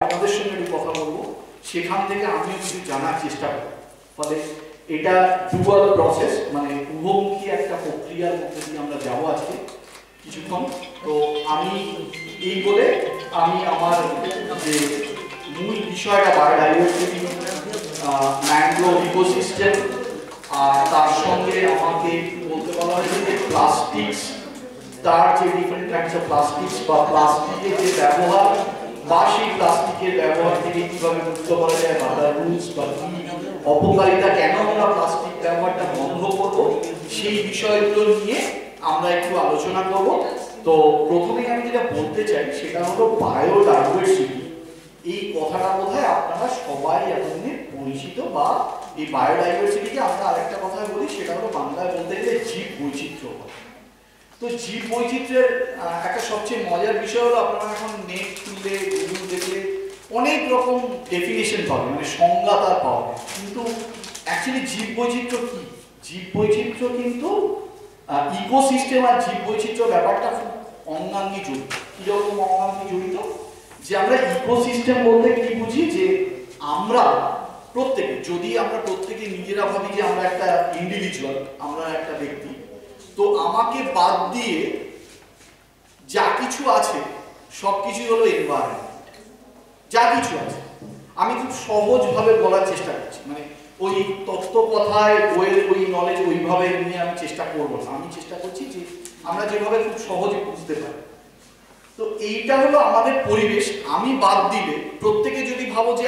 আপনাদের সঙ্গে একটু কথা বলবো, সেখান থেকে আমিও কিছু জানার চেষ্টা করব। ফলে এটা ডুয়াল প্রসেস, মানে উভমুখী একটা প্রক্রিয়ার মধ্যে দিয়ে আমরা যাবো আজকে কিছুক্ষণ। তো আমি এই বলে আমি আমার যে মূল বিষয়টা বায়োডাইভার্সিটি, ম্যানগ্রোভ ইকোসিস্টেম, আর তার সঙ্গে আমাকে বলতে বলা হয়েছে যে প্লাস্টিক্স, তার যে ডিফারেন্ট টাইপস অফ প্লাস্টিক্স বা প্লাস্টিকের যে ব্যবহার বা সেই প্লাস্টিকের ব্যবহার থেকে কিভাবে মুক্ত করা যায়, বা তার রুলস বা কি অপকারিতা, কেন আমরা প্লাস্টিক ব্যবহারটা বন্ধ করব, সেই বিষয়গুলো নিয়ে আমরা একটু আলোচনা করব। তো প্রথমেই আমি যেটা বলতে চাই সেটা হলো বায়োডাইভার্সিটি। এই কথাটা বোধহয় আপনারা সবাই এতদিনে পরিচিত, বা এই বায়োডাইভার্সিটিকে আমরা আরেকটা কথা বলি, সেটা হলো বাংলায় বলতে গেলে জীব বৈচিত্র্য। তো জীব বৈচিত্র্যের একটা সবচেয়ে মজার বিষয় হলো, আপনারা এখন নেট খুললে, গুগল দেখলে অনেক রকম ডেফিনেশন পাবেন, মানে সংজ্ঞা তার পাবেন, কিন্তু অ্যাকচুয়ালি জীব বৈচিত্র্য কি? জীব বৈচিত্র্য কিন্তু ইকোসিস্টেম আর জীব বৈচিত্র্য ব্যাপারটা খুব অঙ্গাঙ্গি জড়িত। কিরকম অঙ্গাঙ্গি জড়িত? যে আমরা ইকোসিস্টেম বলতে কি বুঝি, যে আমরা প্রত্যেকে, যদি আমরা প্রত্যেকে নিজেরা ভাবি যে আমরা একটা ইন্ডিভিজুয়াল, আমরা একটা ব্যক্তি, তো আমাকে বাদ দিয়ে যা কিছু আছে সবকিছু হলো এনভায়রনমেন্ট। যা কিছু আছে আমি খুব সহজভাবে বলার চেষ্টা করছি, মানে ওই তত্ত্ব কথায় বইয়ের ওই নলেজ ওইভাবে নিয়ে আমি চেষ্টা করব না। আমি চেষ্টা করছি যে আমরা যেভাবে খুব সহজে বুঝতে পারি। তো এইটা হলো আমাদের পরিবেশ। আমি বাদ দিলে, প্রত্যেকে যদি ভাবো যে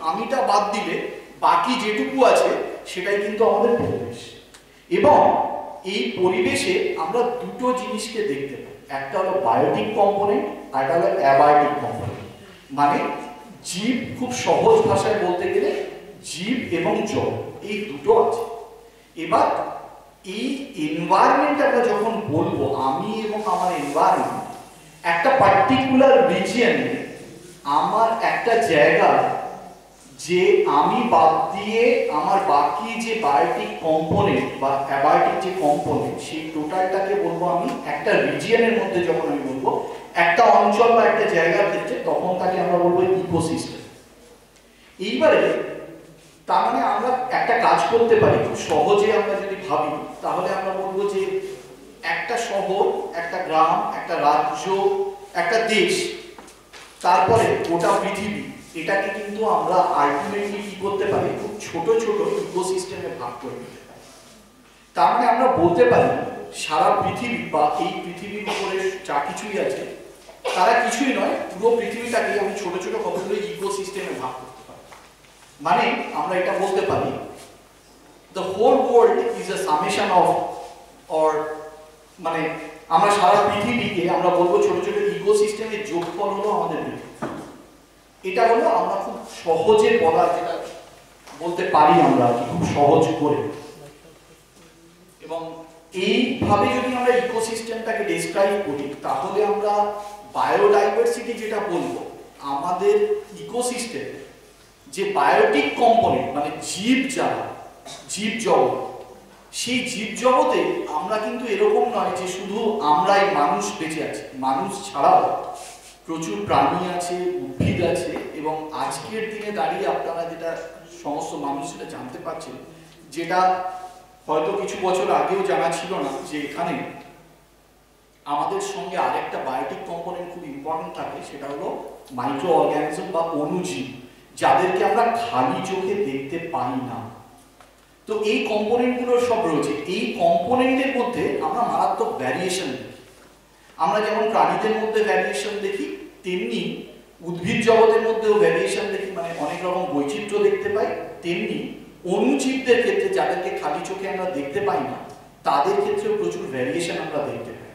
আমিটা বাদ দিলে বাকি যেটুকু আছে সেটাই কিন্তু আমাদের পরিবেশ। এবং এই পরিবেশে আমরা দুটো জিনিসকে দেখতে পাই, একটা হলো বায়োটিক কম্পোনেন্ট, আর একটা হলো অ্যাবায়োটিক কম্পোনেন্ট। মানে জীব, খুব সহজ ভাষায় বলতে গেলে জীব এবং জল, এই দুটো আছে। এবার এই এনভায়রনমেন্ট আমরা যখন বলবো, আমি এবং আমার এনভায়রনমেন্ট, একটা পার্টিকুলার রিজিয়নে আমার একটা জায়গা, যে আমি বাদ দিয়ে আমার বাকি যে বায়োটিক কম্পোনেন্ট বা অ্যাবায়োটিক যে কম্পোনেন্ট, সেই টোটালটাকে বলবো আমি একটা রিজিয়নের মধ্যে। যখন আমি বলবো একটা অঞ্চল বা একটা জায়গার ক্ষেত্রে, তখন তাকে আমরা বলবো ইকোসিস্টেম। এইবারে তার মানে আমরা একটা কাজ করতে পারি খুব সহজে, আমরা যদি ভাবি তাহলে আমরা বলবো যে একটা শহর, একটা গ্রাম, একটা রাজ্য, একটা দেশ, তারপরে গোটা পৃথিবী, এটাকে কিন্তু আমরা আলটিমেটলি কি করতে পারি, খুব ছোট ছোট ইকোসিস্টেমে ভাগ করে নিতে পারি। তার মানে আমরা বলতে পারি সারা পৃথিবী বা এই পৃথিবীর উপরে যা কিছুই আছে তারা কিছুই নয়, পুরো পৃথিবীটাকে আমি ছোট ছোট কতগুলো ইকোসিস্টেমে ভাগ করতে পারি। মানে আমরা এটা বলতে পারি the whole world is a summation of, or মানে আমরা সারা পৃথিবীকে আমরা বলবো ছোট ছোট ইকোসিস্টেমের যোগফল হলো আমাদের পৃথিবী। এটা হলো আমরা খুব সহজে বলা, যেটা বলতে পারি আমরা খুব সহজ করে। এবং এইভাবে যদি আমরা ইকোসিস্টেমটাকে ডেসক্রাইব করি, তাহলে আমরা বায়োডাইভার্সিটি যেটা বলবো, আমাদের ইকোসিস্টেম যে বায়োটিক কম্পোনেন্ট, মানে জীব, যারা জীব জগৎ, সেই জীব জগতে আমরা কিন্তু এরকম নয় যে শুধু আমরাই মানুষ বেঁচে আছি। মানুষ ছাড়াও প্রচুর প্রাণী আছে, উদ্ভিদ আছে। এবং আজকের দিনে দাঁড়িয়ে আপনারা যেটা সমস্ত মানুষ সেটা জানতে পারছেন, যেটা হয়তো কিছু বছর আগেও জানা ছিল না, যে এখানে আমাদের সঙ্গে আরেকটা বায়োটিক কম্পোনেন্ট খুব ইম্পর্টেন্ট থাকে, সেটা হলো মাইক্রো অর্গানিজম বা অণুজীব, যাদেরকে আমরা খালি চোখে দেখতে পাই না। তো এই কম্পোনেন্টগুলো সব রয়েছে। এই কম্পোনেন্টের মধ্যে আমরা মারাত্মক ভ্যারিয়েশন দেখি। আমরা যেমন প্রাণীদের মধ্যে ভ্যারিয়েশন দেখি, তেমনি উদ্ভিদ জগতের মধ্যেও ভ্যারিয়েশন দেখি, মানে অনেক রকম বৈচিত্র্য দেখতে পাই। তেমনি অণুজীবদের ক্ষেত্রে, যাদেরকে খালি চোখে আমরা দেখতে পাই না, তাদের ক্ষেত্রেও প্রচুর ভ্যারিয়েশন আমরা দেখতে পাই।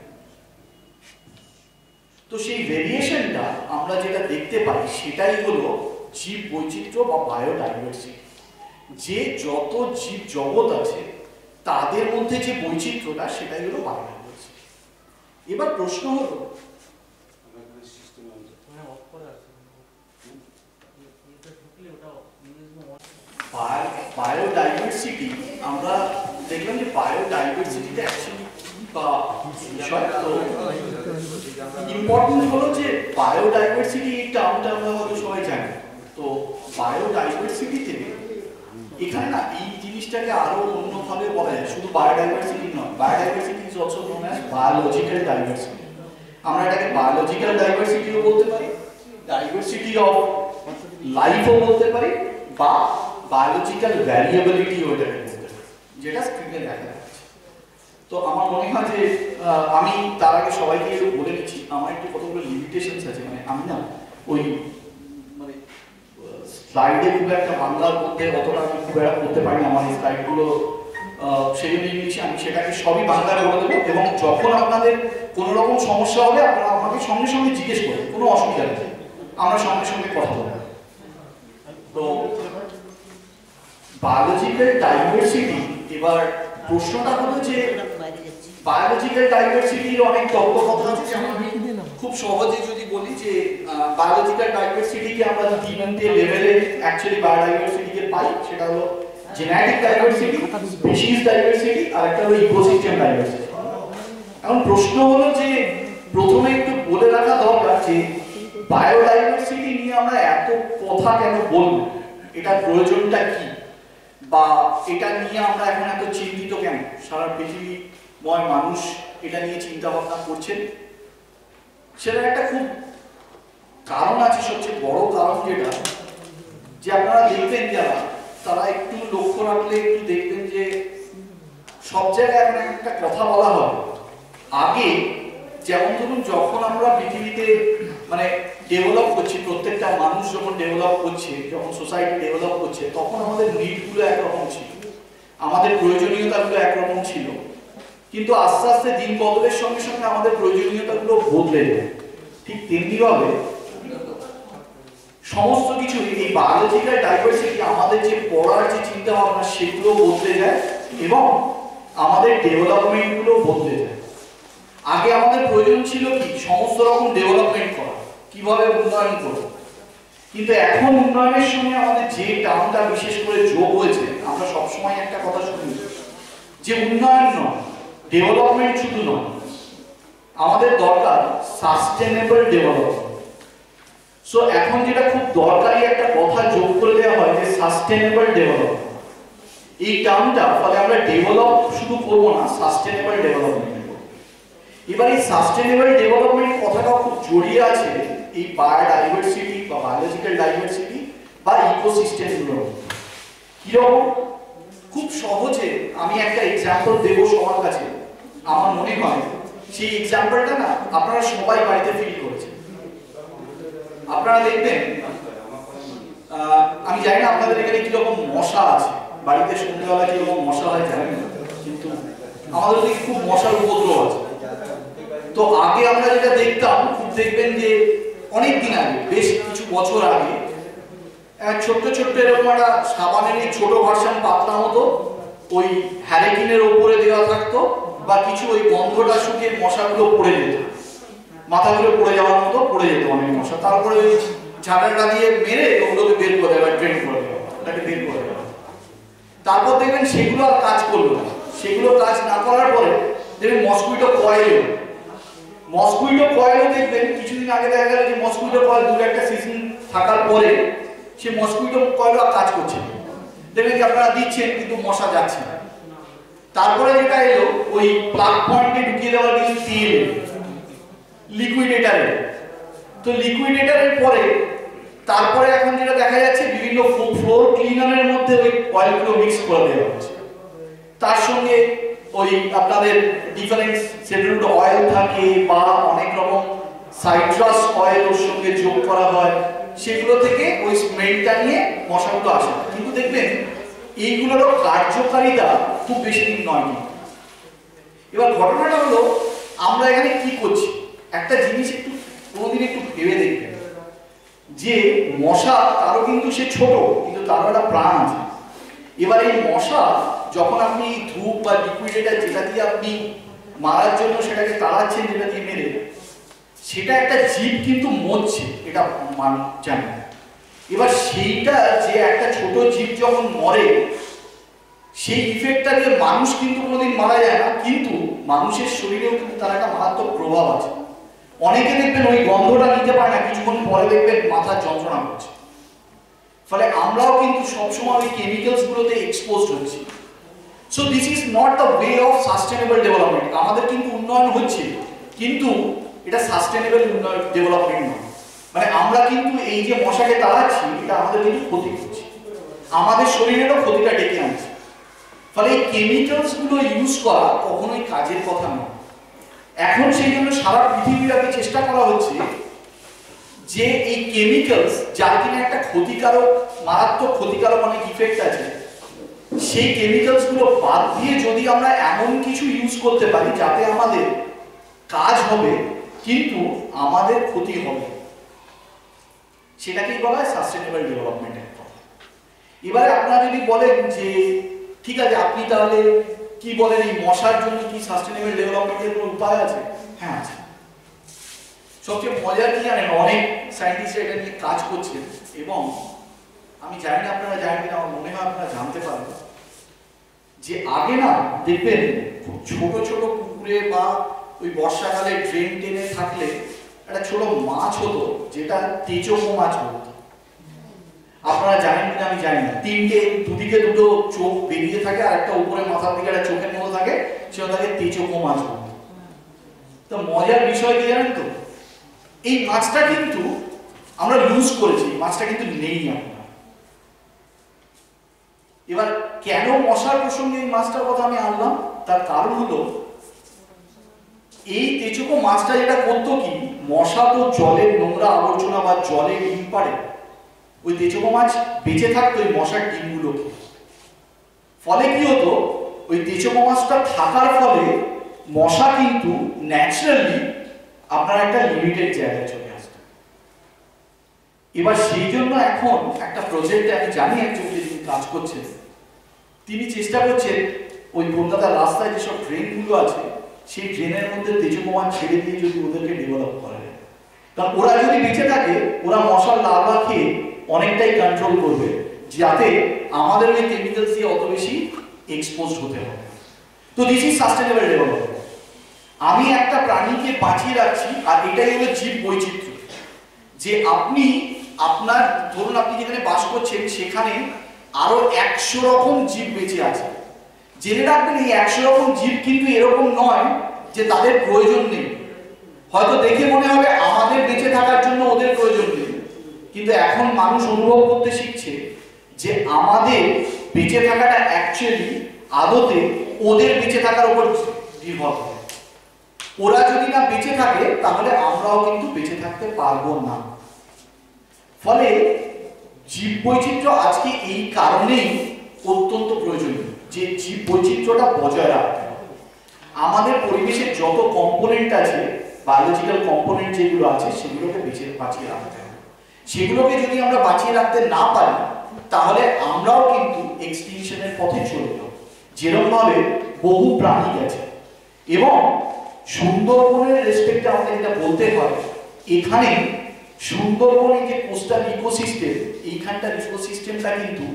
তো সেই ভ্যারিয়েশনটা আমরা যেটা দেখতে পাই, সেটাই হলো জীব বৈচিত্র্য বা বায়োডাইভার্সিটি। যে যত জীব জগৎ আছে তাদের মধ্যে যে বৈচিত্র্যটা, সেটাই হলো বায়োডাইভার্সিটি। এবার প্রশ্ন হলো, বায়োডাইভার্সিটি, আমরা দেখলাম যে বায়োডাইভার্সিটিটা অ্যাকচুয়ালি কি। বা বিষয়। তো ইম্পর্টেন্ট হলো যে বায়োডাইভার্সিটি এই টার্মটা আমরা হয়তো সবাই জানি। তো বায়োডাইভার্সিটিতে এখানে না এই জিনিসটাকে আরো অন্যভাবে বলা যায়, শুধু বায়োডাইভার্সিটি নয়, biodiversity is also known as biological diversity. আমরা এটাকে বায়োলজিক্যাল ডাইভার্সিটিও বলতে পারি, ডাইভার্সিটি অফ লাইফও বলতে পারি, বা বায়োলজিক্যাল ভ্যারিয়েবিলিটিও এটাকে বলতে পারি, যেটা স্ক্রিনে দেখা যাচ্ছে। তো আমার মনে হয় যে আমি তার আগে সবাইকে একটু বলে নিচ্ছি, আমার একটু কতগুলো লিমিটেশনস আছে। মানে আমি না ওই মানে স্লাইডে খুব একটা বাংলার মধ্যে অতটা আমি খুব একটা করতে পারি না, আমার এই স্লাইডগুলো সেই জন্য ইংলিশে আমি সেটাকে সবই বাংলায় বলে দেবো, এবং যখন আপনাদের কোনো রকম সমস্যা হবে আপনারা আমাকে সঙ্গে সঙ্গে জিজ্ঞেস করবেন, কোনো অসুবিধা নেই, আমরা সঙ্গে সঙ্গে কথা বলবো। তো বায়োলজিক্যাল ডাইভার্সিটি, এবার প্রশ্নটা হলো যে বায়োলজিক্যাল ডাইভার্সিটির অনেক তত্ত্বকথা আছে। খুব সহজে যদি বলি যে বায়োলজিক্যাল ডাইভার্সিটিকে আমরা তিনটে লেভেলে অ্যাকচুয়ালি বায়োডাইভার্সিটিকে পাই, সেটা হলো জেনেটিক ডাইভার্সিটি, স্পিসিস ডাইভার্সিটি, আর একটা হলো ইকোসিস্টেম ডাইভার্সিটি। এখন প্রশ্ন হলো যে প্রথমে একটু বলে রাখা দরকার যে বায়োডাইভার্সিটি নিয়ে আমরা এত কথা কেন বলবো, এটার প্রয়োজনটা কি, বা এটা নিয়ে আমরা এখন এত চিন্তিত কেন, সারা পৃথিবীময় মানুষ এটা নিয়ে চিন্তা ভাবনা করছেন। সেটার একটা খুব কারণ আছে, সবচেয়ে বড় কারণ যেটা, যে আপনারা দেখবেন যারা, তারা একটু লক্ষ্য রাখলে একটু দেখবেন যে সব জায়গায় এখন একটা কথা বলা হয়। আগে যেমন ধরুন যখন আমরা পৃথিবীতে মানে ডেভেলপ করছি, প্রত্যেকটা মানুষ যখন ডেভেলপ করছে, যখন সোসাইটি ডেভেলপ করছে, তখন আমাদের নিডগুলো একরকম ছিল, আমাদের প্রয়োজনীয়তাগুলো একরকম ছিল। কিন্তু আস্তে আস্তে দিন বদলের সঙ্গে সঙ্গে আমাদের প্রয়োজনীয়তাগুলো বদলে যায়। ঠিক তেমনিভাবে সমস্ত কিছু এই বায়োলজিক্যাল ডাইভার্সিটি, আমাদের যে পড়ার যে চিন্তা ভাবনা সেগুলো বদলে যায়, এবং আমাদের ডেভেলপমেন্টগুলো বদলে যায়। আগে আমাদের প্রয়োজন ছিল কি, সমস্ত রকম ডেভেলপমেন্ট করা, কিভাবে উন্নয়ন করব। কিন্তু এখন উন্নয়নের সঙ্গে আমাদের যে টার্মটা বিশেষ করে যোগ হয়েছে, আমরা সবসময় একটা কথা শুনি যে উন্নয়ন নয়, ডেভেলপমেন্ট শুধু নয়, আমাদের দরকার সাস্টেনেবল ডেভেলপমেন্ট। সো এখন যেটা খুব দরকারি একটা কথা যোগ করে দেওয়া হয় যে সাস্টেনেবল ডেভেলপমেন্ট। এই টার্মটা ফলে আমরা ডেভেলপ শুধু করব না, সাস্টেনেবল ডেভেলপমেন্ট। এবার এই সাস্টেনেবল ডেভেলপমেন্ট কথাটা খুব জড়িয়ে আছে এই বায়োডাইভার্সিটি বা বায়োলজিক্যাল ডাইভার্সিটি বা ইকোসিস্টেমগুলো। কিরকম? খুব সহজে আমি একটা এক্সাম্পল দেব সবার কাছে। আমার মনে হয় সেই এক্সাম্পলটা না আপনারা সবাই বাড়িতে ফিল করেছেন। আপনারা দেখবেন, আমি জানি না আপনাদের এখানে কিরকম মশা আছে, বাড়িতে সন্ধ্যাবেলা কিরকম মশা হয় জানি না, কিন্তু আমাদের দিকে খুব মশার উপদ্রব আছে। তো আগে আমরা যেটা দেখতাম, খুব দেখবেন যে অনেক দিন আগে, বেশ কিছু বছর আগে, ছোট্ট ছোট্ট এরকম একটা সাবানের এই ছোট ভার্সন পাতলা মতো ওই হ্যারিকেনের উপরে দেওয়া থাকতো, বা কিছু ওই গন্ধটা শুকিয়ে মশাগুলো পড়ে যেত, মাথাগুলো পড়ে যাওয়ার মতো পড়ে যেত অনেক মশা। তারপরে ওই ঝাঁটাটা দিয়ে মেরে ওগুলোকে বের করে দেওয়া, ট্রেন করে দেওয়া, ওটাকে বের করে দেওয়া। তারপর দেখবেন সেগুলো আর কাজ করলো না। সেগুলো কাজ না করার পরে দেখবেন মসকুইটো কয়েলও দেখবেন কিছুদিন আগে দেখা গেল যে মসকুইটো কয়েল দু একটা সিজন থাকার পরে সে মসকুইটো কয়েল আর কাজ করছে না। দেখবেন যে আপনারা দিচ্ছেন কিন্তু মশা যাচ্ছে না। তারপরে যেটা এলো, ওই প্লাগ পয়েন্টে ঢুকিয়ে দেওয়ার কিছু তেল, লিকুইডেটারে। তো লিকুইডেটারের পরে তারপরে এখন যেটা দেখা যাচ্ছে, বিভিন্ন ফ্লোর ক্লিনারের মধ্যে ওই অয়েলগুলো মিক্স করে দেওয়া হচ্ছে। তার সঙ্গে ওই আপনাদের ডিফারেন্ট সেলুলোড অয়েল থাকে, বা অনেক রকম সাইট্রাস অয়েল ওর সঙ্গে যোগ করা হয়, সেগুলো থেকে ওই স্মেলটা নিয়ে মশাগুলো আসে। কিন্তু দেখবেন এইগুলোরও কার্যকারিতা খুব বেশি দিন নয়। এবার ঘটনাটা হলো, আমরা এখানে কি করছি, একটা জিনিস একটু কোনোদিন একটু ভেবে দেখবেন যে মশা, তারও কিন্তু সে ছোট, কিন্তু তারও একটা প্রাণ আছে। এবার এই মশা যখন আপনি ধূপ বা লিকুইডেটার যেটা দিয়ে আপনি মারার জন্য সেটাকে তাড়াচ্ছেন, যেটা দিয়ে মেরে, সেটা একটা জীব কিন্তু মরছে, এটা জানেন। এবার সেইটা যে একটা ছোট জীব যখন মরে, সেই ইফেক্টটা দিয়ে মানুষ কিন্তু কোনোদিন মারা যায় না, কিন্তু মানুষের শরীরেও কিন্তু তার একটা মারাত্মক প্রভাব আছে। অনেকে দেখবেন ওই গন্ধটা নিতে পারে না, কিছুক্ষণ পরে দেখবেন মাথার যন্ত্রণা করছে। ফলে আমরাও কিন্তু সবসময় ওই কেমিক্যালস গুলোতে এক্সপোজড হচ্ছি। So this is not the way of sustainable development. আমাদের কিন্তু উন্নয়ন হচ্ছে, কিন্তু এটা সাস্টেনেবল উন্নয়ন ডেভেলপমেন্ট নয়। মানে আমরা কিন্তু এই যে মশাকে তাড়াচ্ছি, এটা আমাদের কিন্তু ক্ষতি করছে, আমাদের শরীরেরও ক্ষতিটা ডেকে আনছে। ফলে এই কেমিক্যালস গুলো ইউজ করা কখনোই কাজের কথা নয়। এখন সেই জন্য সারা পৃথিবীব্যাপী চেষ্টা করা হচ্ছে যে এই কেমিক্যালস, যার কিনা একটা ক্ষতিকারক, মারাত্মক ক্ষতিকারক অনেক ইফেক্ট আছে, সেই কেমিক্যালস গুলো বাদ দিয়ে যদি আমরা এমন কিছু ইউজ করতে পারি যাতে আমাদের কাজ হবে কিন্তু আমাদের ক্ষতি হবে, সেটাকেই বলা হয় সাস্টেনেবল ডেভেলপমেন্টের কথা। এবারে আপনারা যদি বলেন যে ঠিক আছে, আপনি তাহলে কি বলেন, এই মশার জন্য কি সাস্টেনেবল ডেভেলপমেন্টের কোনো উপায় আছে? হ্যাঁ আছে। সবচেয়ে মজার কি জানেন, অনেক সায়েন্টিস্ট এটা নিয়ে কাজ করছেন, এবং আমি জানি না আপনারা জানেন কিনা, আমার মনে হয় আপনারা জানতে পারেন যে আগে না দেখবেন খুব ছোট ছোট পুকুরে বা ওই বর্ষাকালে ড্রেন টেনে থাকলে একটা ছোট মাছ হতো, যেটা তেচকো মাছ বলতো। আপনারা জানেন কিনা আমি জানি না, তিনটে দুদিকে দুটো চোখ বেরিয়ে থাকে আর একটা উপরে মাথার দিকে একটা চোখের মতো থাকে, সেটা তাকে তেচকো মাছ বলতো। তো মজার বিষয় কি জানেন তো, এই মাছটা কিন্তু আমরা লুজ করেছি, মাছটা কিন্তু নেই আমরা। এবার কেন মশার প্রসঙ্গে এই মাছটার কথা আমি আনলাম, তার কারণ হলো এই তেচকো মাছটা যেটা করতো কি, মশা তো জলের নোংরা আবর্জনা বা জলে ডিম পাড়ে, ওই তেচকো মাছ বেঁচে থাকতো ওই মশার ডিমগুলোকে। ফলে কি হতো, ওই তেচকো মাছটা থাকার ফলে মশা কিন্তু ন্যাচারালি আপনার একটা লিমিটেড জায়গায় চলে আসতো। এবার সেই জন্য এখন একটা প্রজেক্টে আমি জানি একজন যিনি কাজ করছেন, তিনি চেষ্টা করছেন ওই কলকাতার রাস্তায় যেসব ড্রেনগুলো আছে সেই ড্রেনের মধ্যে তেজকো মাছ ছেড়ে দিয়ে যদি ওদেরকে ডেভেলপ করা যায়, কারণ ওরা যদি বেঁচে থাকে ওরা মশার লার্ভা খেয়ে অনেকটাই কন্ট্রোল করবে, যাতে আমাদের ওই কেমিক্যালস দিয়ে অত বেশি এক্সপোজড হতে হবে। তো দিস ইজ সাস্টেনেবল ডেভেলপমেন্ট। আমি একটা প্রাণীকে বাঁচিয়ে রাখছি, আর এটাই হলো জীব বৈচিত্র্য। যে আপনি আপনার ধরুন আপনি যেখানে বাস করছেন সেখানে আরো 100 রকম জীব বেঁচে আছে। জেনে রাখবেন এই 100 রকম জীব কিন্তু এরকম নয় যে তাদের প্রয়োজন নেই। হয়তো দেখে মনে হবে আমাদের বেঁচে থাকার জন্য ওদের প্রয়োজন নেই, কিন্তু এখন মানুষ অনুভব করতে শিখছে যে আমাদের বেঁচে থাকাটা অ্যাকচুয়ালি আদতে ওদের বেঁচে থাকার উপর নির্ভর করে। ওরা যদি না বেঁচে থাকে তাহলে আমরাও কিন্তু বেঁচে থাকতে পারবো না। ফলে জীব বৈচিত্র্য আজকে এই কারণেই অত্যন্ত প্রয়োজনীয় যে জীব বৈচিত্র্যটা বজায় রাখতে হবে। আমাদের পরিবেশের যত কম্পোনেন্ট আছে, বায়োলজিক্যাল কম্পোনেন্ট যেগুলো আছে, সেগুলোকে বাঁচিয়ে রাখতে হবে। সেগুলোকে যদি আমরা বাঁচিয়ে রাখতে না পারি তাহলে আমরাও কিন্তু এক্সটিংশনের পথে চলে যাব, যেরকম ভাবে বহু প্রাণী গেছে। এবং সুন্দরবনের রেসপেক্টে আমাদের যেটা বলতে হয়, এখানে সুন্দরবনের যে কোস্টাল ইকোসিস্টেম, এইখানটার ইকোসিস্টেমটা কিন্তু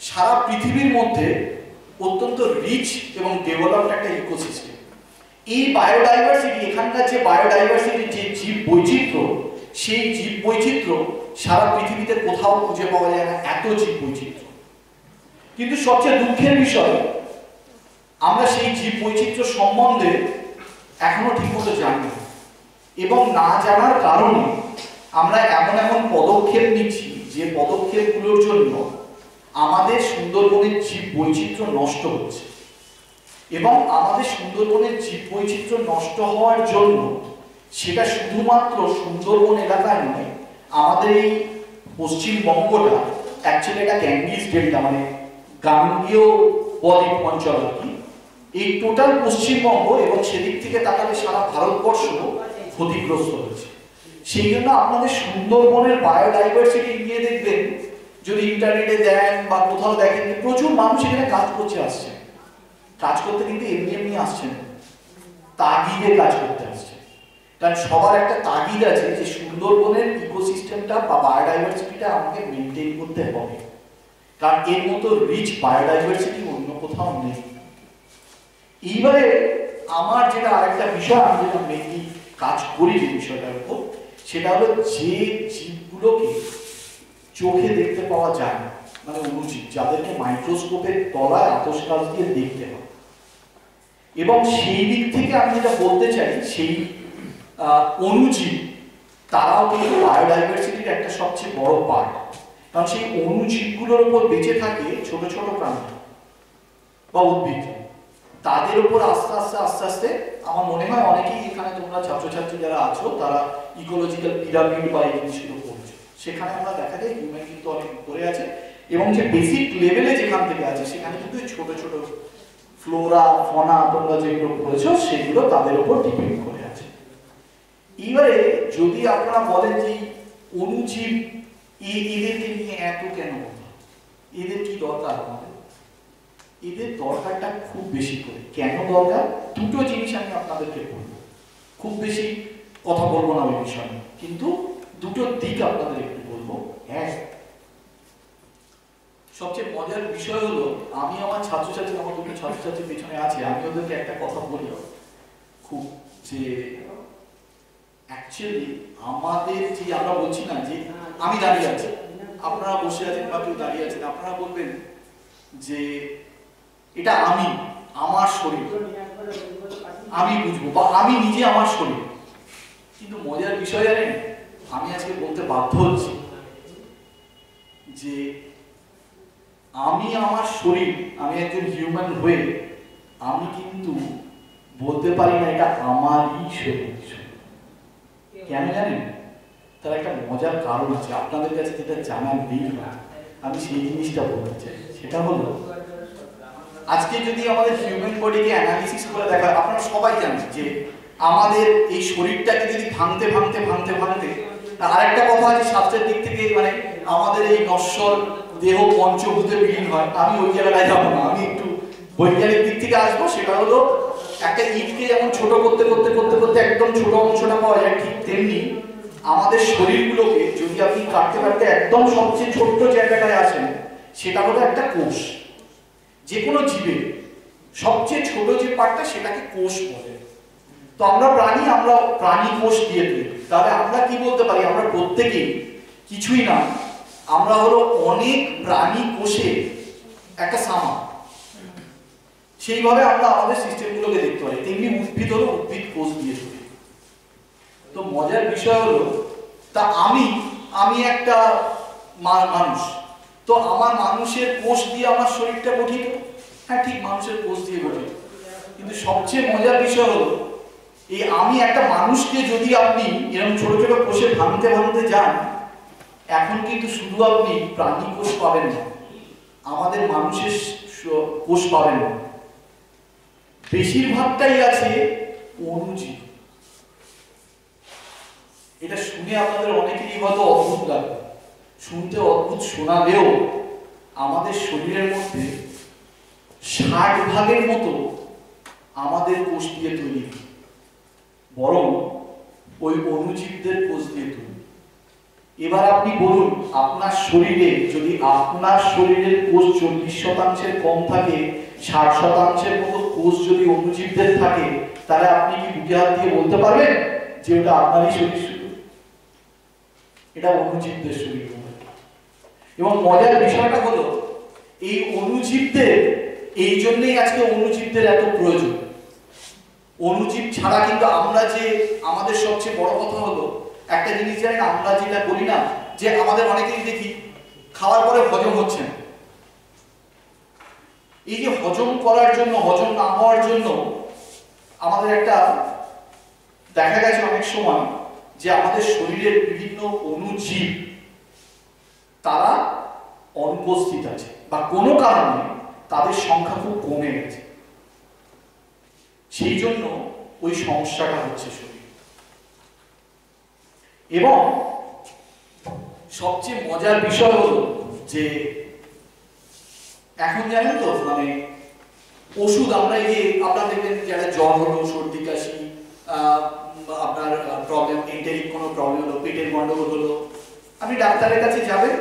সারা পৃথিবীর মধ্যে অত্যন্ত রিচ এবং ডেভেলপড একটা ইকোসিস্টেম। এই বায়োডাইভার্সিটি, এখানকার যে বায়োডাইভার্সিটি, যে জীব বৈচিত্র্য, সেই জীব বৈচিত্র্য সারা পৃথিবীতে কোথাও খুঁজে পাওয়া যায় না, এত জীব বৈচিত্র্য। কিন্তু সবচেয়ে দুঃখের বিষয়, আমরা সেই জীব বৈচিত্র্য সম্বন্ধে এখনো ঠিকমতো জানি না, এবং না জানার কারণে আমরা এমন এমন পদক্ষেপ নিচ্ছি যে পদক্ষেপগুলোর জন্য আমাদের সুন্দরবনের জীব বৈচিত্র্য নষ্ট হচ্ছে। এবং আমাদের সুন্দরবনের জীব বৈচিত্র্য নষ্ট হওয়ার জন্য সেটা শুধুমাত্র সুন্দরবন এলাকায় নয়, আমাদের এই পশ্চিমবঙ্গটা অ্যাকচুয়ালি এটা গ্যাংগেস ডেল্টা, মানে গাঙ্গেয় বদ্বীপ অঞ্চল আর কি। এই টোটাল পশ্চিমবঙ্গ এবং সেদিক থেকে তাকালে সারা ভারতবর্ষ ক্ষতিগ্রস্ত হয়েছে। সেই জন্য আপনাদের সুন্দরবনের বায়োডাইভার্সিটি নিয়ে দেখবেন, যদি ইন্টারনেটে দেন বা কোথাও দেখেন, প্রচুর মানুষ এখানে কাজ করছে আসছে। কাজ করতে কিন্তু এমনি এমনি আসছেন, তাগিদে কাজ করতে আসছে। কারণ সবার একটা তাগিদ আছে যে সুন্দরবনের ইকোসিস্টেমটা বা বায়োডাইভার্সিটিটা আমাকে মেনটেন করতে হবে। কারণ এর মতো রিচ বায়োডাইভার্সিটি অন্য কোথাও নেই। এইবারে আমার যেটা আরেকটা বিষয়, আমি যেটা মেনলি কাজ করি যে বিষয়টার উপর, সেটা হলো যে জীবগুলোকে চোখে দেখতে পাওয়া যায় না, মানে অণুজীব, যাদেরকে মাইক্রোস্কোপের তলায় আতশ কাচ দিয়ে দেখতে হয়, এবং সেই দিক থেকে আমি যেটা বলতে চাই, সেই অণুজীব তারাও কিন্তু বায়োডাইভার্সিটির একটা সবচেয়ে বড় পার্ট। কারণ সেই অণুজীবগুলোর উপর বেঁচে থাকে ছোট ছোট প্রাণী বা উদ্ভিদ, তাদের উপর আস্তে আস্তে আস্তে আস্তে আমার মনে হয় অনেকেই এখানে তোমরা ছাত্রছাত্রী যারা আছো তারা ইকোলজিক্যাল পিরামিড বা এই জিনিসগুলো পড়ছো, সেখানে আমরা দেখা যায় হিউম্যান কিন্তু অনেক উপরে আছে, এবং যে বেসিক লেভেলে যেখান থেকে আছে সেখানে কিন্তু ছোট ছোট ফ্লোরা ফনা তোমরা যেগুলো পড়েছো সেগুলো তাদের উপর ডিপেন্ড করে আছে। এবারে যদি আপনারা বলেন যে অণুজীব এদেরকে নিয়ে এত কেন বলবো, এদের কি দরকার আমাদের? এদের দরকারটা খুব বেশি করে। কেন দরকার? দুটো জিনিস আমি আপনাদেরকে বলবো, খুব বেশি কথা বলবো না ওই বিষয়ে, কিন্তু দুটো দিক আপনাদের একটু বলবো। এক, সবচেয়ে মজার বিষয় হলো আমি আমার ছাত্রছাত্রী, আমার দুটো ছাত্রছাত্রীর পেছনে আছে, আমি ওদেরকে একটা কথা বলি খুব, যে অ্যাকচুয়ালি আমাদের যে আমরা বলছি না যে আমি দাঁড়িয়ে আছি, আপনারা বসে আছেন বা কেউ দাঁড়িয়ে আছেন, আপনারা বলবেন যে এটা আমি, আমার শরীর, আমি বুঝবো বা আমি নিজে আমার শরীর। কিন্তু মজার বিষয় জানেন, আমি আজকে বলতে বাধ্য হচ্ছি যে আমি আমার শরীর, আমি একজন হিউম্যান হয়ে আমি কিন্তু বলতে পারি না এটা আমারই শরীর। কেন জানেন? তার একটা মজার কারণ আছে, আপনাদের কাছে যেটা জানার নেই না, আমি সেই জিনিসটা বলতে চাই। সেটা হলো আজকে যদি আমাদের হিউম্যান বডিকে অ্যানালিসিস করে দেখা, আপনারা সবাই জানেন যে আমাদের এই শরীরটাকে যদি ভাঙতে ভাঙতে ভাঙতে ভাঙতে, আরেকটা কথা আছে শাস্ত্রের দিক থেকে, মানে আমাদের এই নশ্বর দেহ পঞ্চভূতে বিলীন হয়। আমি ওই জায়গাটায় যাবো না, আমি একটু বৈজ্ঞানিক দিক থেকে আসবো। সেটা হলো একটা ইটকে যেমন ছোট করতে করতে করতে করতে একদম ছোট অংশটা পাওয়া যায়, ঠিক তেমনি আমাদের শরীরগুলোকে যদি আপনি কাটতে কাটতে একদম সবচেয়ে ছোট্ট জায়গাটায় আসেন, সেটা হলো একটা কোষ। যে কোনো জীবের সবচেয়ে ছোট যে পার্টটা সেটাকে কোষ বলে। তো আমরা প্রাণী, আমরা প্রাণী কোষ দিয়ে তৈরি। তাহলে আমরা কি বলতে পারি? আমরা প্রত্যেকেই কিছুই না, আমরা হলো অনেক প্রাণী কোষে একটা সামা। সেইভাবে আমরা আমাদের সিস্টেমগুলোকে দেখতে পারি। তেমনি উদ্ভিদ হলো উদ্ভিদ কোষ দিয়ে তৈরি। তো মজার বিষয় হলো, তা আমি একটা মানুষ, তো আমার মানুষের কোষ দিয়ে আমার শরীরটা গঠিত। হ্যাঁ ঠিক, মানুষের কোষ দিয়ে গঠিত। কিন্তু সবচেয়ে মজার বিষয় হলো, এই আমি একটা মানুষকে যদি আপনি এরকম ছোট ছোট কোষে ভাঙতে ভাঙতে যান, এখন কিন্তু শুধু আপনি প্রাণী কোষ পাবেন না, আমাদের মানুষের কোষ পাবেন না, বেশিরভাগটাই আছে অণুজীব। এটা শুনে আপনাদের অনেকেরই হয়তো অদ্ভুত লাগবে, শুনতে অদ্ভুত শোনালেও আমাদের শরীরের মধ্যে 60% মতো আমাদের কোষ দিয়ে তৈরি, বরং ওই অণুজীবদের কোষ দিয়ে তৈরি। এবার আপনি বলুন, আপনার শরীরে যদি আপনার শরীরের কোষ 40% কম থাকে, 60% মতো কোষ যদি অণুজীবদের থাকে, তাহলে আপনি কি বুকে হাত দিয়ে বলতে পারবেন যে ওটা আপনারই শরীর? শুধু এটা অণুজীবদের শরীর। এবং মজার বিষয়টা হলো, এই অণুজীবদের, এই জন্যই আজকে অণুজীবদের এত প্রয়োজন। অণুজীব ছাড়া কিন্তু আমরা যে, আমাদের সবচেয়ে বড় কথা হলো একটা জিনিস জানেন, আমরা যেটা বলি না যে আমাদের অনেকেই দেখি খাওয়ার পরে হজম হচ্ছে না। এই যে হজম করার জন্য, হজম না হওয়ার জন্য আমাদের একটা দেখা গেছে অনেক সময় যে আমাদের শরীরের বিভিন্ন অণুজীব তারা অনুপস্থিত আছে বা কোনো কারণে তাদের সংখ্যা খুব কমে গেছে, সেই জন্য ওই সমস্যাটা হচ্ছে শরীর। এবং সবচেয়ে মজার বিষয় হলো যে এখন জানেন তো, মানে ওষুধ আমরা এই যে আপনারা দেখবেন যারা জ্বর হলো, সর্দি কাশি, আপনার প্রবলেম, এন্টেরিক কোনো প্রবলেম হলো, পেটের গন্ডগোল হলো, আপনি ডাক্তারের কাছে যাবেন,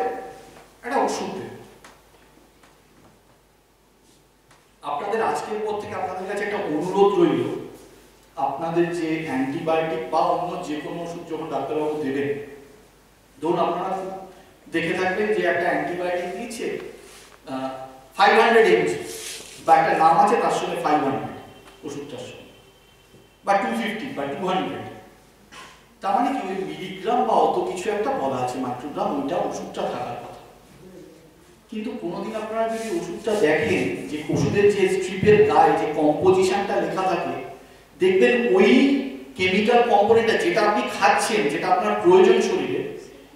একটা ওষুধ দেবেন। আমাদের আজকের পর থেকে আপনাদের কাছে একটা অনুরোধ রইল, আপনাদের যে অ্যান্টিবায়োটিক বা অন্য যে কোনো ওষুধ যখন ডাক্তারবাবু দেবেন, ধরুন আপনারা দেখে থাকবেন যে একটা অ্যান্টিবায়োটিক দিচ্ছে 500 mg বা একটা নাম আছে তার সঙ্গে 500 ওষুধটার সঙ্গে, বা 250 বা 200, তার মানে কি ওই মিলিগ্রাম বা অত কিছু একটা বলা আছে, মাইক্রোগ্রাম, ওইটা ওষুধটা থাকার কথা। কিন্তু কোনোদিন আপনারা যদি ওষুধটা দেখেন যে ওষুধের যে স্ট্রিপের গায়ে যে কম্পোজিশনটা লেখা থাকে, দেখবেন ওই কেমিক্যাল কম্পোনেন্টটা যেটা আপনি খাচ্ছেন, যেটা আপনার প্রয়োজন শরীরে,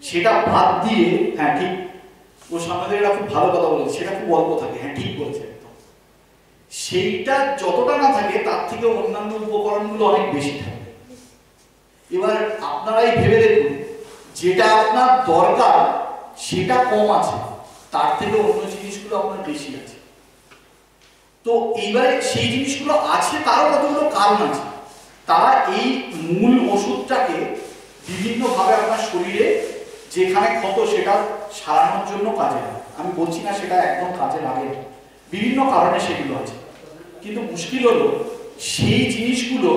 সেটা বাদ দিয়ে, হ্যাঁ ঠিক, ও সামনে এরা খুব ভালো কথা বলেছে, সেটা খুব অল্প থাকে, হ্যাঁ ঠিক বলেছে একদম, সেইটা যতটা না থাকে তার থেকে অন্যান্য উপকরণগুলো অনেক বেশি থাকে। এবার আপনারাই ভেবে দেখুন, যেটা আপনার দরকার সেটা কম আছে, তার থেকে অন্য জিনিসগুলো আপনার বেশি আছে। তো এইবারে সেই জিনিসগুলো আছে, তারও কতগুলো কারণ আছে। তারা এই মূল ওষুধটাকে বিভিন্নভাবে আপনার শরীরে যেখানে ক্ষত সেটা সারানোর জন্য কাজে লাগে। আমি বলছি না সেটা একদম কাজে লাগে, বিভিন্ন কারণে সেগুলো আছে। কিন্তু মুশকিল হলো সেই জিনিসগুলো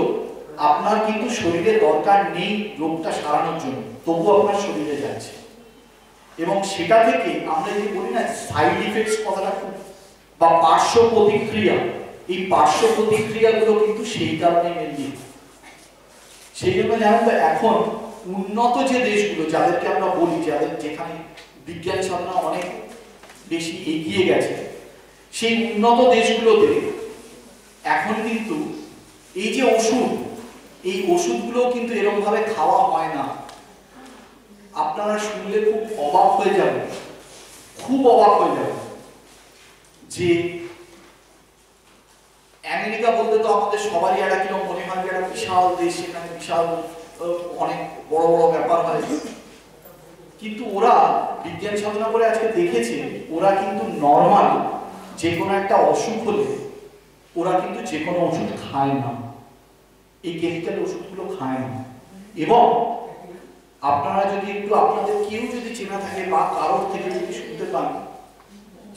আপনার কিন্তু শরীরে দরকার নেই রোগটা সারানোর জন্য, তবু আপনার শরীরে যাচ্ছে। এবং সেটা থেকে আমরা যে বলি না সাইড ইফেক্টস কথাটা খুব, বা পার্শ্ব প্রতিক্রিয়া, এই পার্শ্ব প্রতিক্রিয়াগুলো কিন্তু সেই কারণে মেনলি। সেই জন্য জানেন তো এখন উন্নত যে দেশগুলো, যাদেরকে আমরা বলি যাদের যেখানে বিজ্ঞান সাধনা অনেক বেশি এগিয়ে গেছে, সেই উন্নত দেশগুলোতে এখন কিন্তু এই যে ওষুধ, এই ওষুধগুলো কিন্তু এরকম ভাবে খাওয়া হয় না। আপনারা শুনলে খুব অবাক হয়ে যাবেন, খুব অবাক হয়ে যাবেন যে আমেরিকা বলতে তো আমাদের সবারই একটা কিরকম মনে হয় যে একটা বিশাল দেশ, সেখানে বিশাল অনেক বড় বড় ব্যাপার হয়, কিন্তু ওরা বিজ্ঞান সাধনা করে আজকে দেখেছে ওরা কিন্তু নর্মাল যে কোনো একটা অসুখ হলে ওরা কিন্তু যে কোনো ওষুধ খায় না, এই কেমিক্যাল ওষুধগুলো খায় না। এবং আপনারা যদি একটু, আপনাদের কেউ যদি চেনা থাকে বা কারোর থেকে যদি শুনতে পান,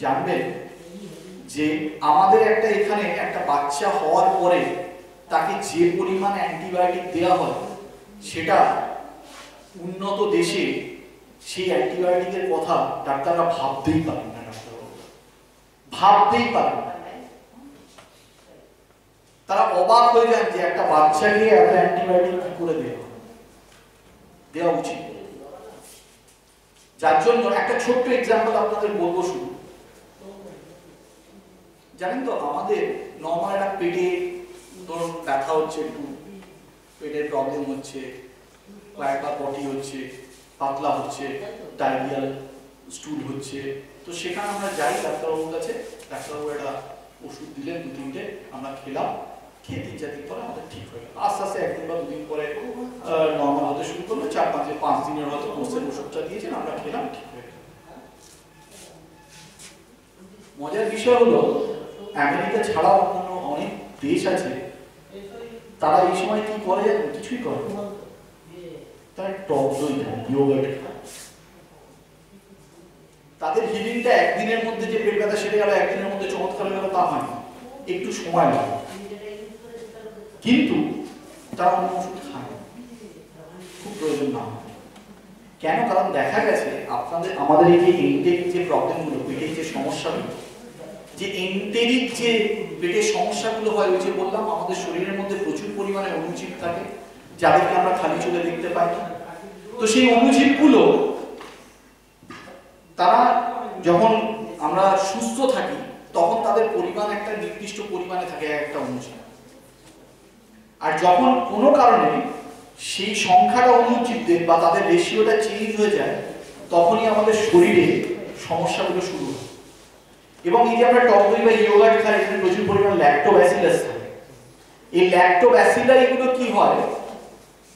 জানবেন যে আমাদের একটা এখানে একটা বাচ্চা হওয়ার পরে তাকে যে পরিমাণ অ্যান্টিবায়োটিক দেওয়া হয়, সেটা উন্নত দেশে সেই অ্যান্টিবায়োটিকের কথা ডাক্তাররা ভাবতেই পারেন না, ভাবতেই পারেন না। তারা অবাক হয়ে যান যে একটা বাচ্চাকে এত অ্যান্টিবায়োটিক কি করে দেওয়া উচিত। যার জন্য একটা ছোট্ট এক্সাম্পল আপনাদের বলবো শুধু। জানেন তো আমাদের নরমাল একটা পেটে ধরুন ব্যথা হচ্ছে, একটু পেটের প্রবলেম হচ্ছে, কয়েকবার পটি হচ্ছে, পাতলা হচ্ছে, ডায়রিয়াল স্টুল হচ্ছে, তো সেখানে আমরা যাই ডাক্তারবাবুর কাছে, ডাক্তারবাবু একটা ওষুধ দিলেন 2-3টে, আমরা খেলাম, খেয়ে 3-4 দিন পরে আমাদের ঠিক হয়ে গেল। আস্তে আস্তে 1 বা 2 দিন পরে নর্মাল হতে শুরু করলো, 4-5 দিনের হয়তো কোর্সের ওষুধটা দিয়েছেন, আমরা খেলাম, ঠিক হয়ে গেল। মজার বিষয় হলো আমেরিকা ছাড়াও অন্যান্য অনেক দেশ আছে, তারা এই সময় কি করে জানেন? কিছুই করে না, তারা টক দই খায়, ইয়োগার্ট খায়। তাদের হিলিংটা একদিনের মধ্যে যে পেট ব্যথা সেরে গেল, একদিনের মধ্যে চমৎকার হয়ে গেল তা হয় না, একটু সময় লাগে। কিন্তু তারা অন্য ওষুধ খায় না, খুব প্রয়োজন না। কেন? কারণ দেখা গেছে আমাদের এই যে এন্টেরিক যে প্রবলেমগুলো, পেটের যে সমস্যাগুলো, যে এন্টেরিক যে পেটের সমস্যাগুলো হয়, ওই যে বললাম আমাদের শরীরের মধ্যে প্রচুর পরিমাণে অণুজীব থাকে, যাদেরকে আমরা খালি চোখে দেখতে পাই না। তো সেই অণুজীবগুলো তারা যখন আমরা সুস্থ থাকি তখন তাদের পরিমাণ একটা নির্দিষ্ট পরিমাণে থাকে একটা অণুজীব, আর যখন কোনো কারণে সেই সংখ্যাটা অণুজীবদের বা তাদের রেশিওটা চেঞ্জ হয়ে যায়, তখনই আমাদের শরীরে সমস্যাগুলো শুরু হয়। এবং এই যে আমরা টক দই বা ইয়োগার্ট খাই, এখানে প্রচুর পরিমাণ ল্যাক্টোব্যাসিলাস থাকে। এই ল্যাক্টোব্যাসিলাই গুলো কি হয়,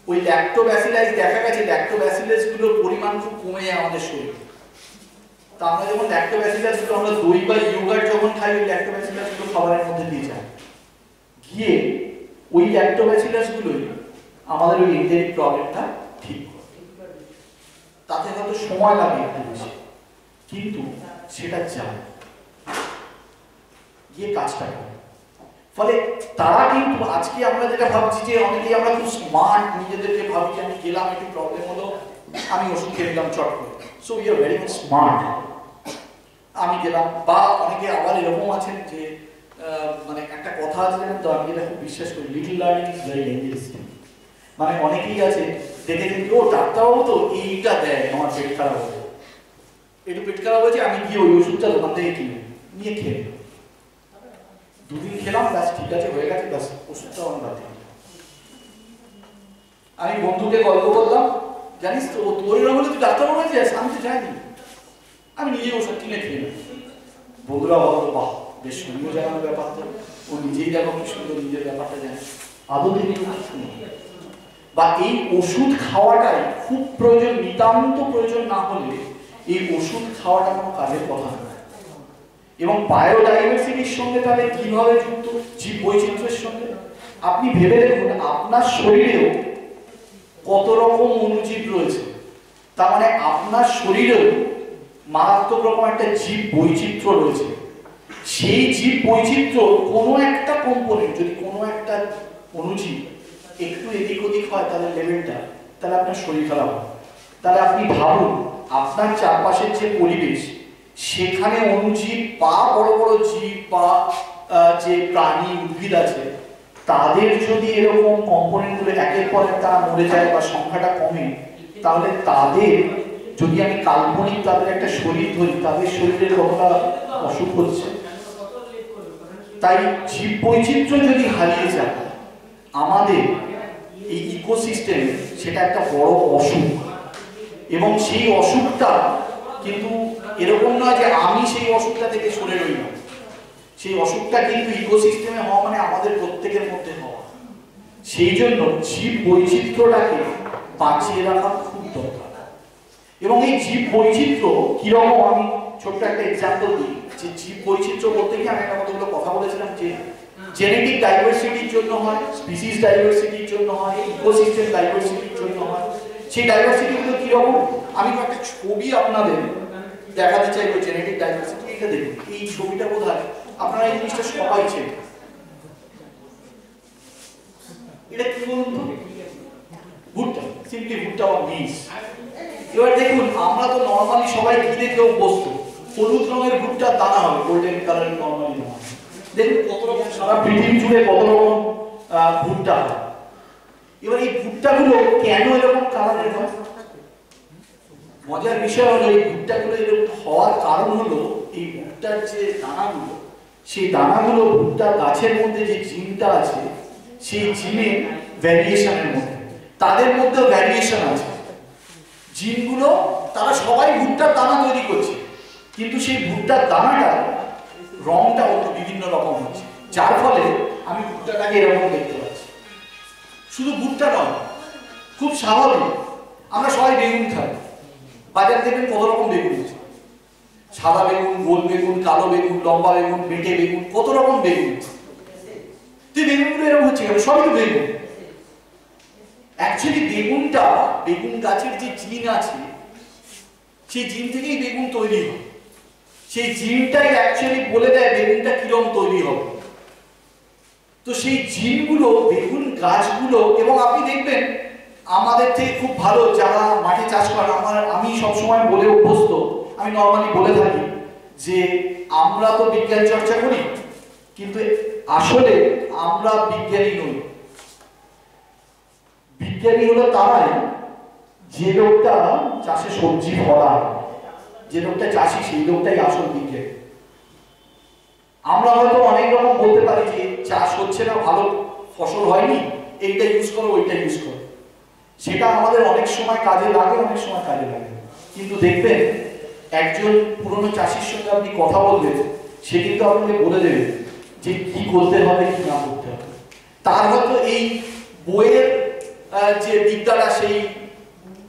ওই ল্যাক্টোব্যাসিলাস দেখা গেছে ল্যাক্টোব্যাসিলাস গুলোর পরিমাণ খুব কমে যায় আমাদের শরীরে। তা আমরা যখন ল্যাক্টোব্যাসিলাস গুলো আমরা দই বা ইয়োগার্ট যখন খাই, ওই ল্যাক্টোব্যাসিলাস গুলো খাবারের মধ্যে দিয়ে যায়, গিয়ে ওই ল্যাক্টোব্যাসিলাস গুলোই আমাদের ওই এন্টেরিক প্রবলেমটা ঠিক করে। তাতে হয়তো সময় লাগে একটু বেশি, কিন্তু সেটা যায় গিয়ে কাজটা করে। ফলে তারা কিন্তু আজকে আমরা যেটা ভাবছি যে অনেকেই আমরা খুব স্মার্ট নিজেদেরকে ভাবি যে আমি গেলাম একটু প্রবলেম হলো আমি ওষুধ খেয়ে নিলাম চট করে, so we are very much smart. আমি গেলাম, বা অনেকে আবার এরকম আছেন যে মানে একটা কথা আছে জানেন তো, আমি এটা খুব বিশ্বাস করি, little learning is very dangerous. মানে অনেকেই আছে দেখেছেন ও ডাক্তারবাবু তো এইটা দেয় আমার পেট খারাপ হবে, একটু পেট খারাপ হয়েছে আমি গিয়ে ওই ওষুধটা দোকান থেকে কিনে নিয়ে খেয়ে দুদিন খেলাম, ব্যাস ঠিক আছে হয়ে গেছে, ব্যাস ওষুধটা আমার বাদ। আমি বন্ধুকে গল্প করলাম, জানিস তো ও তোর এরকম হলে তুই ডাক্তারবাবু হয়ে যাস, আমি তো যাইনি, আমি নিজেই ওষুধ কিনে খেয়ে নেব। বন্ধুরা বলতো বাহ বেশ সুন্দর জানানোর ব্যাপার, তো ও নিজেই দেখো কি সুন্দর নিজের ব্যাপারটা জানে। আদৌ তিনি বা এই ওষুধ খাওয়াটাই খুব প্রয়োজন, নিতান্ত প্রয়োজন না হলে এই ওষুধ খাওয়াটা কোনো কাজের কথা না। এবং বায়োডাইভার্সিটির সঙ্গে তাহলে কিভাবে যুক্ত জীব বৈচিত্র্যের সঙ্গে, আপনি ভেবে দেখুন আপনার শরীরেও কত রকম অণুজীব রয়েছে, তার মানে আপনার শরীরেও মারাত্মক রকম একটা জীব বৈচিত্র্য রয়েছে। সেই জীব বৈচিত্র্য কোনো একটা কম্পোনেন্ট, যদি কোনো একটা অণুজীব একটু এদিক ওদিক হয় তাহলে লেভেলটা, তাহলে আপনার শরীর খারাপ হয়। তাহলে আপনি ভাবুন আপনার চারপাশের যে পরিবেশ, সেখানে অণুজীব বা বড় বড় জীব বা যে প্রাণী উদ্ভিদ আছে, তাদের যদি এরকম কম্পোনেন্টগুলো একের পর এক তারা মরে যায় বা সংখ্যাটা কমে, তাহলে তাদের যদি আমি কাল্পনিক তাদের একটা শরীর ধরি, তাদের শরীরের কতটা অসুখ হচ্ছে। তাই জীব বৈচিত্র্য যদি হারিয়ে যায় আমাদের এই ইকোসিস্টেম, সেটা একটা বড় অসুখ। এবং সেই অসুখটা কিন্তু এরকম নয় যে আমি সেই অসুখটা থেকে সরে রইলাম, সেই অসুখটা কিন্তু ইকোসিস্টেমে হওয়া মানে আমাদের প্রত্যেকের মধ্যে হওয়া। সেই জন্য জীব বৈচিত্র্যটাকে বাঁচিয়ে রাখা খুব দরকার। এবং এই জীব বৈচিত্র্য কিরকম, আমি ছোট্ট একটা এক্সাম্পল দিই। যে জীব বৈচিত্র্য বলতে গিয়ে আমি একটা কতগুলো কথা বলেছিলাম যে জেনেটিক ডাইভার্সিটির জন্য হয়, স্পিসিস ডাইভার্সিটির জন্য হয়, ইকোসিস্টেম ডাইভার্সিটির জন্য হয়। সেই ডাইভার্সিটিগুলো কিরকম, আমি একটা ছবি আপনাদের দেখাতে চাইবো জেনেটিক ডাইভার্সিটি। এটা দেখুন, এই ছবিটা বোধহয় আপনারা এই জিনিসটা সবাই চেনেন। এটা কি বলুন তো, ভুট্টা, সিম্পলি ভুট্টা বা বীজ। এবার দেখুন আমরা তো নরমালি সবাই কি দেখে অভ্যস্ত, হলুদ রঙের ভুট্টার দানা হবে, গোল্ডেন কালারের নরমালি দানা। দেখুন কত রকম, সারা পৃথিবী জুড়ে কত রকম ভুট্টা হয়। এবার এই ভুট্টাগুলো কেন এরকম কালারের হয়? মজার বিষয় হলো এই ভুট্টাগুলো এরকম হওয়ার কারণ হলো এই ভুট্টার যে দানাগুলো, সেই দানাগুলো ভুট্টার গাছের মধ্যে যে জিনটা আছে, সেই জিনের ভ্যারিয়েশনের মধ্যে, তাদের মধ্যেও ভ্যারিয়েশন আছে। জিনগুলো তারা সবাই ভুট্টার দানা তৈরি করছে, কিন্তু সেই ভুট্টার দানাটা রংটা অন্য বিভিন্ন রকম হচ্ছে, যার ফলে আমি ভুট্টাটাকে এরকম দেখতে পাচ্ছি। শুধু ভুট্টা নয়, খুব স্বাভাবিক আমরা সবাই বেগুন খাই, বাজার দেখবেন কত রকম বেগুন আছে, সাদা বেগুন, গোল বেগুন, কালো বেগুন, লম্বা বেগুন, বেটে বেগুন, কত রকম বেগুন আছে। তো বেগুনগুলো এরকম হচ্ছে কেন? সবই তো বেগুন। অ্যাকচুয়ালি বেগুনটা, বেগুন গাছের যে জিন আছে, সেই জিন থেকেই বেগুন তৈরি হয়। সেই জিনটাই অ্যাকচুয়ালি বলে দেয় বেগুনটা কিরকম তৈরি হবে। তো সেই জিনগুলো বেগুন গাছগুলো, এবং আপনি দেখবেন আমাদের থেকে খুব ভালো যারা মাঠে চাষ করেন, আমি সবসময় বলে অভ্যস্ত, আমি নর্মালি বলে থাকি যে আমরা তো বিজ্ঞান চর্চা করি, কিন্তু আসলে আমরা বিজ্ঞানী নই। বিজ্ঞানী হলো তারাই যে লোকটা চাষে সবজি ফলায়, যে লোকটা চাষি, সেই লোকটাই আসল বিজ্ঞানী। আমরা হয়তো অনেক রকম বলতে পারি যে চাষ হচ্ছে না, ভালো ফসল হয়নি, এইটা ইউজ করো, ওইটা ইউজ করো, সেটা আমাদের অনেক সময় কাজে লাগে, অনেক সময় কাজে লাগে। কিন্তু দেখবেন একজন পুরনো চাষির সঙ্গে আপনি কথা বলবেন, সে কিন্তু আপনাকে বলে দেবে যে কি করতে হবে, কি না করতে হবে। তার হয়তো এই বইয়ের যে বিদ্যাটা সেই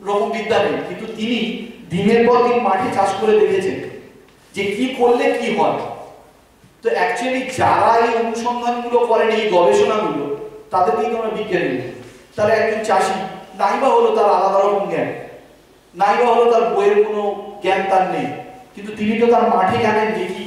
রকম বিদ্যা নেই, কিন্তু তিনি দিনের পর দিন মাঠে চাষ করে দেখেছেন যে কি করলে কি হয়। তো অ্যাকচুয়ালি যারা এই অনুসন্ধানগুলো করেন, এই গবেষণাগুলো, তাদেরকেই আমরা বিজ্ঞানী। তাহলে একজন চাষি নাইবা হলো তার আলাদা রকম জ্ঞান, নাইবা হলো তার বইয়ের কোনো জ্ঞান তার নেই, কিন্তু তিনি তো তার মাঠে জানেন যে কি